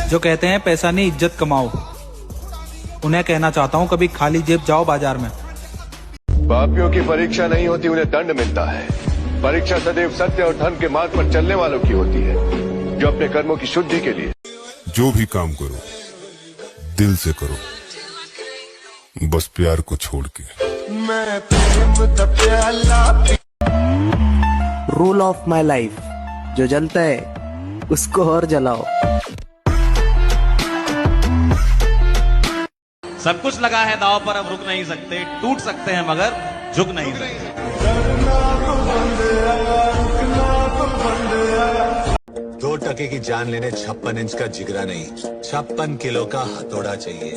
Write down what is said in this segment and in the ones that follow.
जो कहते हैं पैसा नहीं इज्जत कमाओ, उन्हें कहना चाहता हूँ कभी खाली जेब जाओ बाजार में। पापियों की परीक्षा नहीं होती, उन्हें दंड मिलता है। परीक्षा सदैव सत्य और धर्म के मार्ग पर चलने वालों की होती है, जो अपने कर्मों की शुद्धि के लिए। जो भी काम करो दिल से करो, बस प्यार को छोड़ के। रूल ऑफ माई लाइफ, जो जलता है उसको और जलाओ। सब कुछ लगा है दांव पर, अब रुक नहीं सकते, टूट सकते हैं मगर झुक नहीं सकते। 2 टके की जान लेने 56 इंच का जिगरा नहीं, 56 किलो का हथौड़ा चाहिए।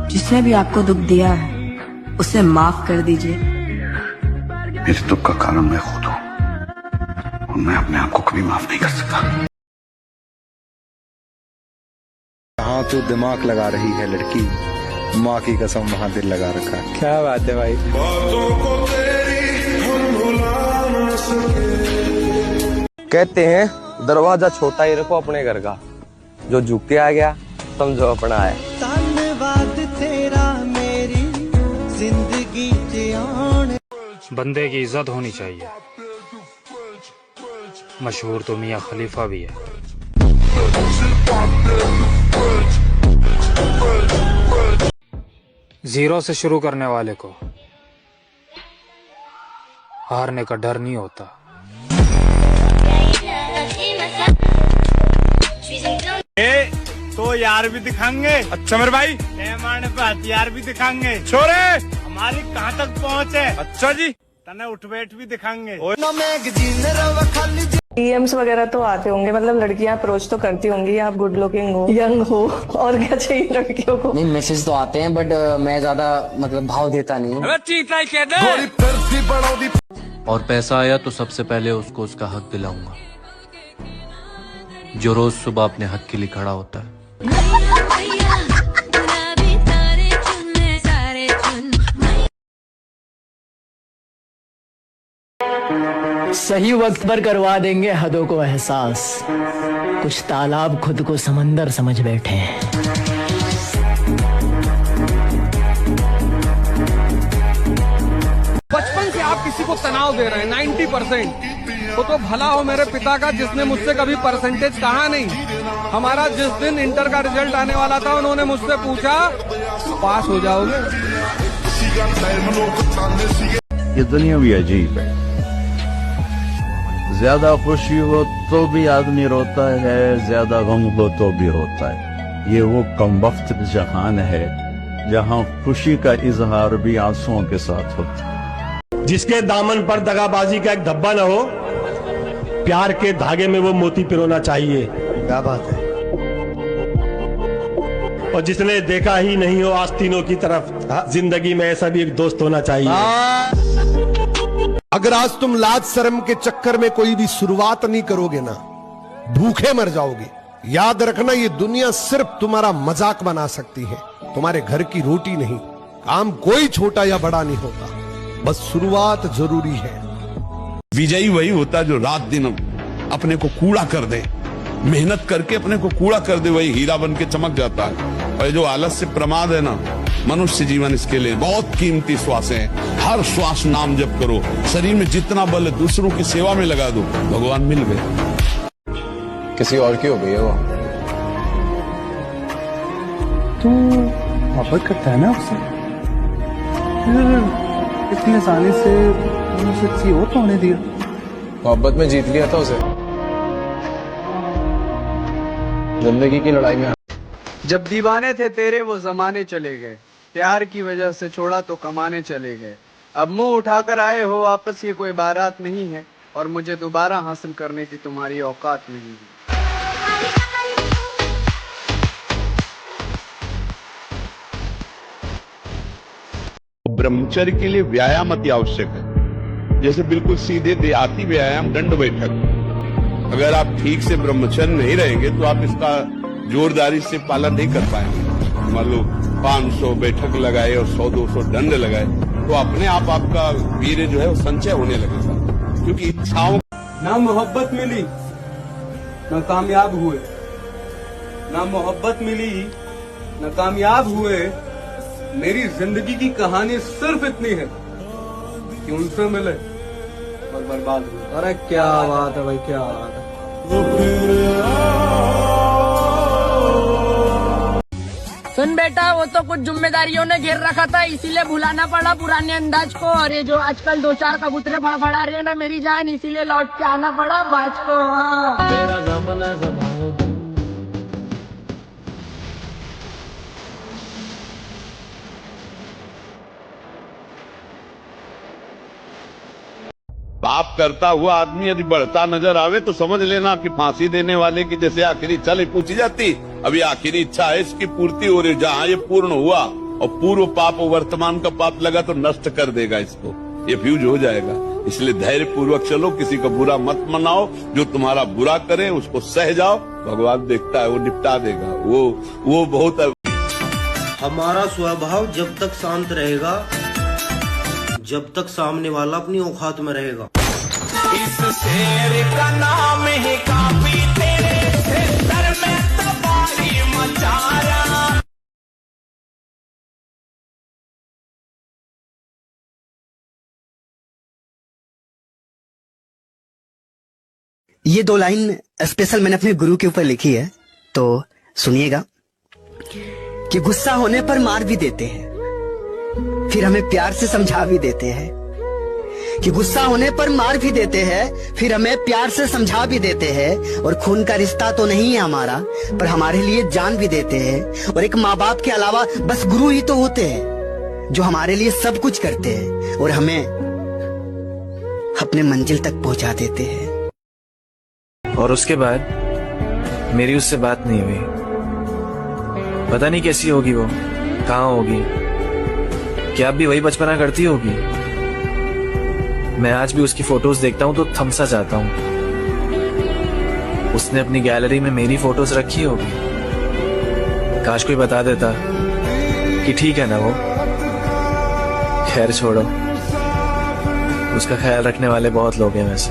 जिसने भी आपको दुख दिया है उसे माफ कर दीजिए। मेरे दुख का कारण मैं खुद हूं और मैं अपने आप को कभी माफ नहीं कर सकता। हाँ तो दिमाग लगा रही है लड़की, माँ की कसम वहाँ दिल लगा रखा है। क्या बात है भाई। कहते हैं दरवाजा छोटा ही रखो अपने घर का, जो झुक के आ गया समझो अपना है। धन्यवाद तेरा मेरी जिंदगी बंदे की इज्जत होनी चाहिए। मशहूर तो मियां खलीफा भी है। जीरो से शुरू करने वाले को हारने का डर नहीं होता। तो यार भी दिखाएंगे। अच्छा मेरे भाई, पैमाने पे हथियार भी दिखाएंगे। छोरे हमारी कहाँ तक पहुँच है। अच्छा जी, तने उठ बैठ भी दिखाएंगे। डीएम्स वगैरह तो आते होंगे, मतलब लड़कियां अप्रोच तो करती होंगी, आप गुड लुकिंग हो, यंग हो, और क्या चाहिए लड़कियों को। नहीं, मैसेज तो आते हैं बट मैं ज्यादा मतलब भाव देता नहीं हूँ। और पैसा आया तो सबसे पहले उसको उसका हक दिलाऊंगा, जो रोज सुबह अपने हक के लिए खड़ा होता है। सही वक्त पर करवा देंगे हदों को एहसास, कुछ तालाब खुद को समंदर समझ बैठे हैं। बचपन से आप किसी को तनाव दे रहे हैं 90%, वो तो भला हो मेरे पिता का जिसने मुझसे कभी परसेंटेज कहा नहीं। हमारा जिस दिन इंटर का रिजल्ट आने वाला था, उन्होंने मुझसे पूछा पास हो जाओगे। ये दुनिया भी अजीब है, ज्यादा खुशी हो तो भी आदमी रोता है, ज्यादा गम हो तो भी रोता है। ये वो कमबख्त जहान है जहां खुशी का इजहार भी आंसुओं के साथ होता है। जिसके दामन पर दगाबाजी का एक धब्बा न हो, प्यार के धागे में वो मोती पिरोना चाहिए। क्या बात है। और जिसने देखा ही नहीं हो आस्तीनों की तरफ, जिंदगी में ऐसा भी एक दोस्त होना चाहिए। अगर आज तुम लाज शर्म के चक्कर में कोई भी शुरुआत नहीं करोगे ना, भूखे मर जाओगे। याद रखना, ये दुनिया सिर्फ तुम्हारा मजाक बना सकती है, तुम्हारे घर की रोटी नहीं। काम कोई छोटा या बड़ा नहीं होता, बस शुरुआत जरूरी है। विजयी वही होता जो रात दिन अपने को कूड़ा कर दे, मेहनत करके अपने को कूड़ा कर दे, वही हीरा बन के चमक जाता है। और जो आलस्य प्रमाद है ना, मनुष्य जीवन इसके लिए बहुत कीमती श्वास है। हर श्वास नाम जप करो, शरीर में जितना बल है दूसरों की सेवा में लगा दो, भगवान मिल गए। किसी और की हो गई है वो। तू मोहब्बत करता है ना उससे, इतने आसानी से उसे किसी और को होने दिया। मोहब्बत में जीत लिया था उसे, जिंदगी की लड़ाई में। जब दीवाने थे तेरे वो जमाने चले गए, प्यार की वजह से छोड़ा तो कमाने चले गए। अब मुंह उठाकर आए हो वापस, ये कोई बारात नहीं है, और मुझे दोबारा हासिल करने की तुम्हारी औकात नहीं है। ब्रह्मचर्य के लिए व्यायाम अति आवश्यक है। जैसे बिल्कुल सीधे देहाती व्यायाम दंड बैठक, अगर आप ठीक से ब्रह्मचर्य नहीं रहेंगे तो आप इसका जोरदारी से पालन नहीं कर पाएंगे। मान लो 500 बैठक लगाए और 100-200 दंड लगाए तो अपने आप आपका वीर्य जो है वो संचय होने लगेगा, क्योंकि इच्छाओं ना मोहब्बत मिली न कामयाब हुए, ना मोहब्बत मिली, न कामयाब हुए। मेरी जिंदगी की कहानी सिर्फ इतनी है कि उनसे मिले और बर्बाद हुए। अरे क्या बात है भाई, क्या बात है। सुन बेटा, वो तो कुछ जिम्मेदारियों ने घेर रखा था, इसीलिए भुलाना पड़ा पुराने अंदाज को। और ये जो आजकल 2-4 कबूतरे फड़फड़ा रहे हैं ना मेरी जान, इसीलिए लौट के आना पड़ा बाज को। पाप करता हुआ आदमी यदि बढ़ता नजर आवे तो समझ लेना कि फांसी देने वाले की जैसे आखिरी इच्छा नहीं पूछी जाती, अभी आखिरी इच्छा है इसकी पूर्ति हो रही। जहाँ ये पूर्ण हुआ और पूर्व पाप वर्तमान का पाप लगा तो नष्ट कर देगा इसको, ये फ्यूज हो जाएगा। इसलिए धैर्य पूर्वक चलो, किसी का बुरा मत मनाओ। जो तुम्हारा बुरा करे उसको सह जाओ, भगवान देखता है, वो निपटा देगा। वो बहुत हमारा स्वभाव जब तक शांत रहेगा, जब तक सामने वाला अपनी औकात में रहेगा। इस शेर का नाम है काफी, तेरे सर में तबाही मचा रहा। ये 2 लाइन स्पेशल मैंने अपने गुरु के ऊपर लिखी है, तो सुनिएगा। कि गुस्सा होने पर मार भी देते हैं, फिर हमें प्यार से समझा भी देते हैं। कि गुस्सा होने पर मार भी देते हैं, फिर हमें प्यार से समझा भी देते हैं। और खून का रिश्ता तो नहीं है हमारा, पर हमारे लिए जान भी देते हैं। और एक माँ बाप के अलावा बस गुरु ही तो होते हैं जो हमारे लिए सब कुछ करते हैं और हमें अपने मंजिल तक पहुंचा देते हैं। और उसके बाद मेरी उससे बात नहीं हुई। पता नहीं कैसी होगी वो, कहाँ होगी, क्या अब भी वही बचपना करती होगी। मैं आज भी उसकी फोटोज देखता हूँ तो थम सा जाता हूँ। उसने अपनी गैलरी में मेरी फोटोज रखी होगी। काश कोई बता देता कि ठीक है ना वो। खैर छोड़ो, उसका ख्याल रखने वाले बहुत लोग हैं वैसे।